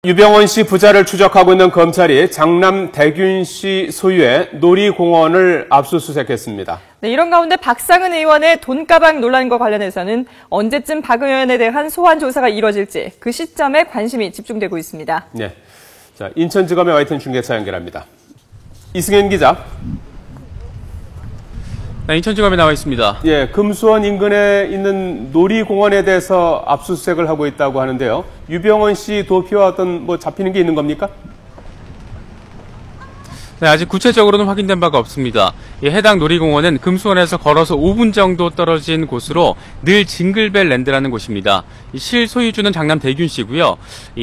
유병원 씨 부자를 추적하고 있는 검찰이 장남 대균 씨 소유의 놀이공원을 압수수색했습니다. 네, 이런 가운데 박상은 의원의 돈가방 논란과 관련해서는 언제쯤 박 의원에 대한 소환 조사가 이뤄질지 그 시점에 관심이 집중되고 있습니다. 네, 자, 인천지검의 와이튼 중계차 연결합니다. 이승현 기자. 네, 인천지검에 나와 있습니다. 예, 금수원 인근에 있는 놀이공원에 대해서 압수수색을 하고 있다고 하는데요. 유병원 씨 도피와 어떤 잡히는 게 있는 겁니까? 네, 아직 구체적으로는 확인된 바가 없습니다. 해당 놀이공원은 금수원에서 걸어서 5분 정도 떨어진 곳으로 늘 징글벨랜드라는 곳입니다. 실소유주는 장남 대균 씨고요.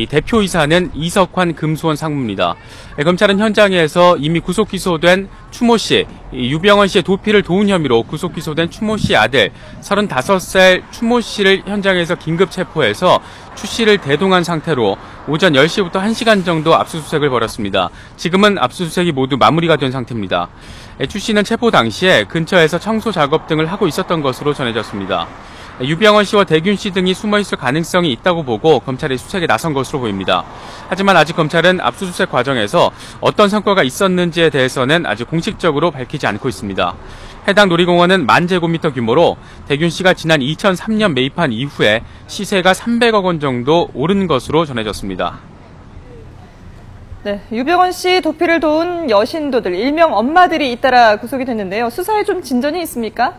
대표이사는 이석환 금수원 상무입니다. 검찰은 현장에서 이미 구속 기소된 추모 씨, 유병원 씨의 도피를 도운 혐의로 구속 기소된 추모 씨 아들 35살 추모 씨를 현장에서 긴급 체포해서 추 씨를 대동한 상태로 오전 10시부터 1시간 정도 압수수색을 벌였습니다. 지금은 압수수색이 모두 마무리가 된 상태입니다. 추 씨는 체포 당시에 근처에서 청소 작업 등을 하고 있었던 것으로 전해졌습니다. 유병원 씨와 대균 씨 등이 숨어있을 가능성이 있다고 보고 검찰이 수색에 나선 것으로 보입니다. 하지만 아직 검찰은 압수수색 과정에서 어떤 성과가 있었는지에 대해서는 아직 공식적으로 밝히지 않고 있습니다. 해당 놀이공원은 10,000제곱미터 규모로 대균 씨가 지난 2003년 매입한 이후에 시세가 300억 원 정도 오른 것으로 전해졌습니다. 네, 유병원 씨 도피를 도운 여신도들, 일명 엄마들이 잇따라 구속이 됐는데요. 수사에 좀 진전이 있습니까?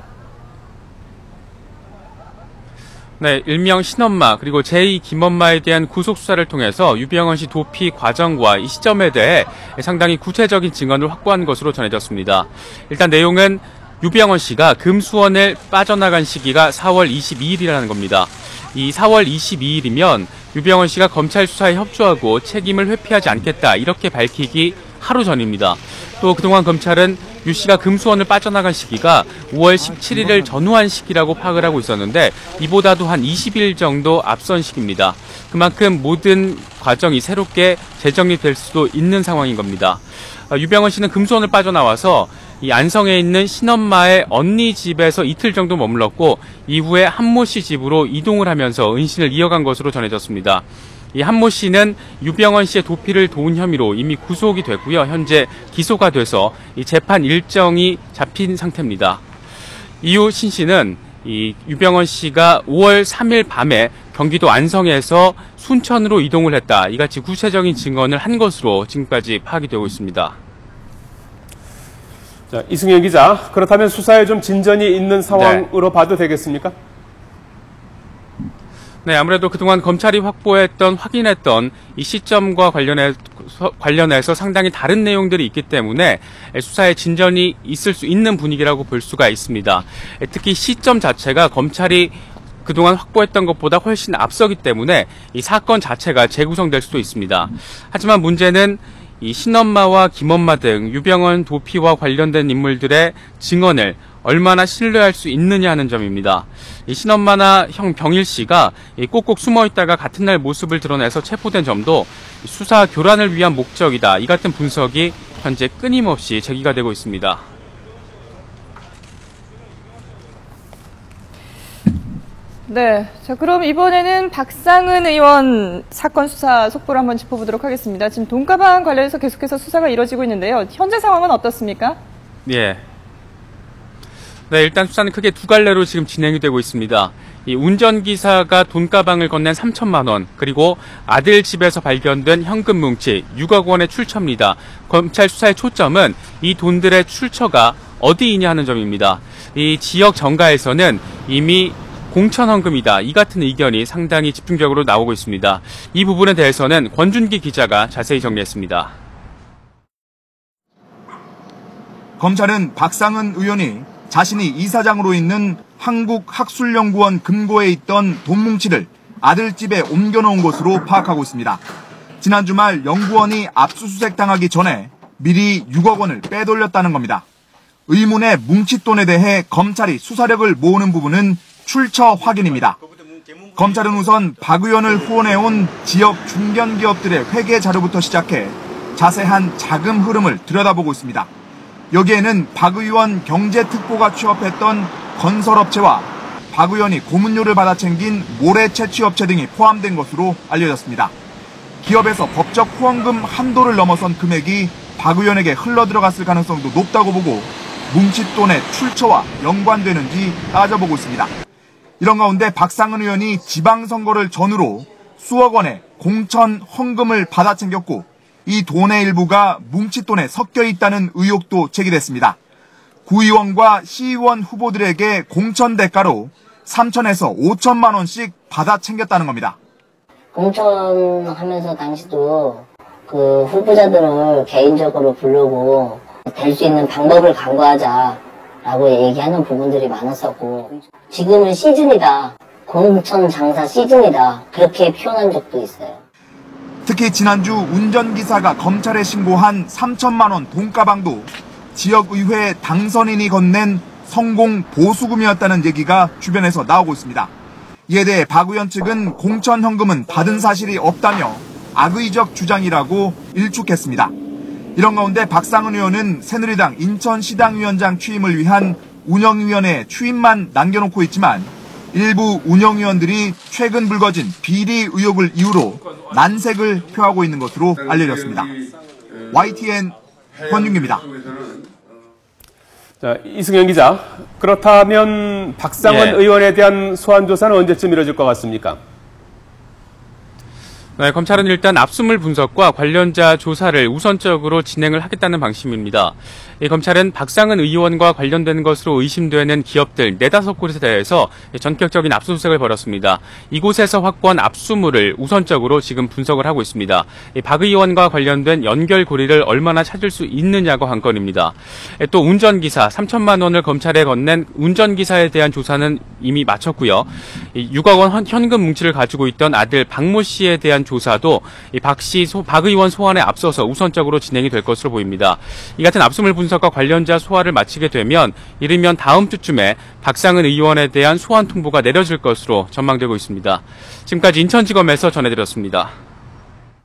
네, 일명 신엄마 그리고 제2 김엄마에 대한 구속 수사를 통해서 유병원 씨 도피 과정과 이 시점에 대해 상당히 구체적인 증언을 확보한 것으로 전해졌습니다. 일단 내용은 유병원 씨가 금수원을 빠져나간 시기가 4월 22일이라는 겁니다. 이 4월 22일이면 유병원 씨가 검찰 수사에 협조하고 책임을 회피하지 않겠다 이렇게 밝히기 하루 전입니다. 또 그동안 검찰은 유 씨가 금수원을 빠져나간 시기가 5월 17일을 전후한 시기라고 파악을 하고 있었는데 이보다도 한 20일 정도 앞선 시기입니다. 그만큼 모든 과정이 새롭게 재정립될 수도 있는 상황인 겁니다. 유병원 씨는 금수원을 빠져나와서 이 안성에 있는 신엄마의 언니 집에서 이틀 정도 머물렀고 이후에 한모 씨 집으로 이동을 하면서 은신을 이어간 것으로 전해졌습니다. 이 한모 씨는 유병원 씨의 도피를 도운 혐의로 이미 구속이 됐고요. 현재 기소가 돼서 이 재판 일정이 잡힌 상태입니다. 이후 신 씨는 이 유병원 씨가 5월 3일 밤에 경기도 안성에서 순천으로 이동을 했다. 이같이 구체적인 증언을 한 것으로 지금까지 파악이 되고 있습니다. 자, 이승현 기자, 그렇다면 수사에 좀 진전이 있는 상황으로 봐도 되겠습니까? 네, 아무래도 그동안 검찰이 확인했던 이 시점과 관련해서 상당히 다른 내용들이 있기 때문에 수사에 진전이 있을 수 있는 분위기라고 볼 수가 있습니다. 특히 시점 자체가 검찰이 그동안 확보했던 것보다 훨씬 앞서기 때문에 이 사건 자체가 재구성될 수도 있습니다. 하지만 문제는 이 신엄마와 김엄마 등 유병원 도피와 관련된 인물들의 증언을 얼마나 신뢰할 수 있느냐 하는 점입니다. 이 신엄마나 형 병일 씨가 꼭꼭 숨어있다가 같은 날 모습을 드러내서 체포된 점도 수사 교란을 위한 목적이다. 이 같은 분석이 현재 끊임없이 제기가 되고 있습니다. 네, 자 그럼 이번에는 박상은 의원 사건 수사 속보를 한번 짚어보도록 하겠습니다. 지금 돈가방 관련해서 계속해서 수사가 이뤄지고 있는데요. 현재 상황은 어떻습니까? 예. 네, 일단 수사는 크게 두 갈래로 지금 진행이 되고 있습니다. 이 운전기사가 돈가방을 건넨 3천만 원, 그리고 아들 집에서 발견된 현금 뭉치 6억 원의 출처입니다. 검찰 수사의 초점은 이 돈들의 출처가 어디이냐 하는 점입니다. 이 지역 정가에서는 이미 공천 헌금이다. 이 같은 의견이 상당히 집중적으로 나오고 있습니다. 이 부분에 대해서는 권준기 기자가 자세히 정리했습니다. 검찰은 박상은 의원이 자신이 이사장으로 있는 한국학술연구원 금고에 있던 돈 뭉치를 아들 집에 옮겨놓은 것으로 파악하고 있습니다. 지난 주말 연구원이 압수수색당하기 전에 미리 6억 원을 빼돌렸다는 겁니다. 의문의 뭉칫돈에 대해 검찰이 수사력을 모으는 부분은 출처 확인입니다. 검찰은 우선 박 의원을 후원해온 지역 중견기업들의 회계 자료부터 시작해 자세한 자금 흐름을 들여다보고 있습니다. 여기에는 박 의원 경제특보가 취업했던 건설업체와 박 의원이 고문료를 받아 챙긴 모래 채취업체 등이 포함된 것으로 알려졌습니다. 기업에서 법적 후원금 한도를 넘어선 금액이 박 의원에게 흘러들어갔을 가능성도 높다고 보고 뭉칫돈의 출처와 연관되는지 따져보고 있습니다. 이런 가운데 박상은 의원이 지방선거를 전후로 수억 원의 공천 헌금을 받아 챙겼고 이 돈의 일부가 뭉칫돈에 섞여 있다는 의혹도 제기됐습니다. 구의원과 시의원 후보들에게 공천 대가로 3천에서 5천만 원씩 받아 챙겼다는 겁니다. 공천하면서 당시도 그 후보자들을 개인적으로 부르고 될 수 있는 방법을 강구하자라고 얘기하는 부분들이 많았었고 지금은 시즌이다. 공천 장사 시즌이다. 그렇게 표현한 적도 있어요. 특히 지난주 운전기사가 검찰에 신고한 3천만 원 돈가방도 지역의회 당선인이 건넨 성공 보수금이었다는 얘기가 주변에서 나오고 있습니다. 이에 대해 박 의원 측은 공천 현금은 받은 사실이 없다며 악의적 주장이라고 일축했습니다. 이런 가운데 박상은 의원은 새누리당 인천시당위원장 취임을 위한 운영위원회 취임만 남겨놓고 있지만 일부 운영위원들이 최근 불거진 비리 의혹을 이유로 난색을 표하고 있는 것으로 알려졌습니다. YTN 권윤기입니다. 자, 이승현 기자, 그렇다면 박상은 의원에 대한 소환 조사는 언제쯤 이뤄질 것 같습니까? 네, 검찰은 일단 압수물 분석과 관련자 조사를 우선적으로 진행을 하겠다는 방침입니다. 검찰은 박상은 의원과 관련된 것으로 의심되는 기업들 4-5곳에 대해서 전격적인 압수수색을 벌였습니다. 이곳에서 확보한 압수물을 우선적으로 지금 분석을 하고 있습니다. 박 의원과 관련된 연결고리를 얼마나 찾을 수 있느냐가 관건입니다. 또 운전기사 3천만 원을 검찰에 건넨 운전기사에 대한 조사는 이미 마쳤고요. 6억 원 현금 뭉치를 가지고 있던 아들 박모 씨에 대한 조사도 박 의원 소환에 앞서서 우선적으로 진행이 될 것으로 보입니다. 이 같은 압수물 분석과 관련자 소환을 마치게 되면 이르면 다음 주쯤에 박상은 의원에 대한 소환 통보가 내려질 것으로 전망되고 있습니다. 지금까지 인천지검에서 전해드렸습니다.